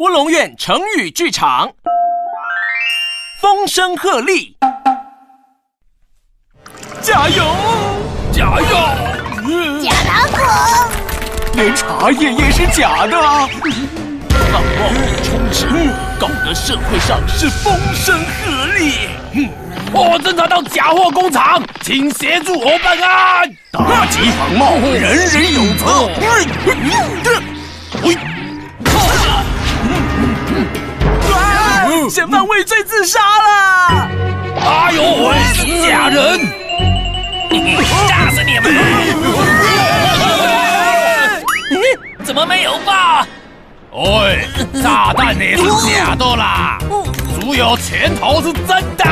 乌龙院成语剧场，风声鹤唳，加油！加油！假老虎，连茶叶也是假的。放妄语充斥，搞得社会上是风声鹤唳。我侦查到假货工厂，请协助我办案。大吉仿冒，人人有责。嫌犯畏罪自杀了！哎呦喂，假人！炸死你们！怎么没有吧？喂，炸弹也是假的啦，只有拳头是真的。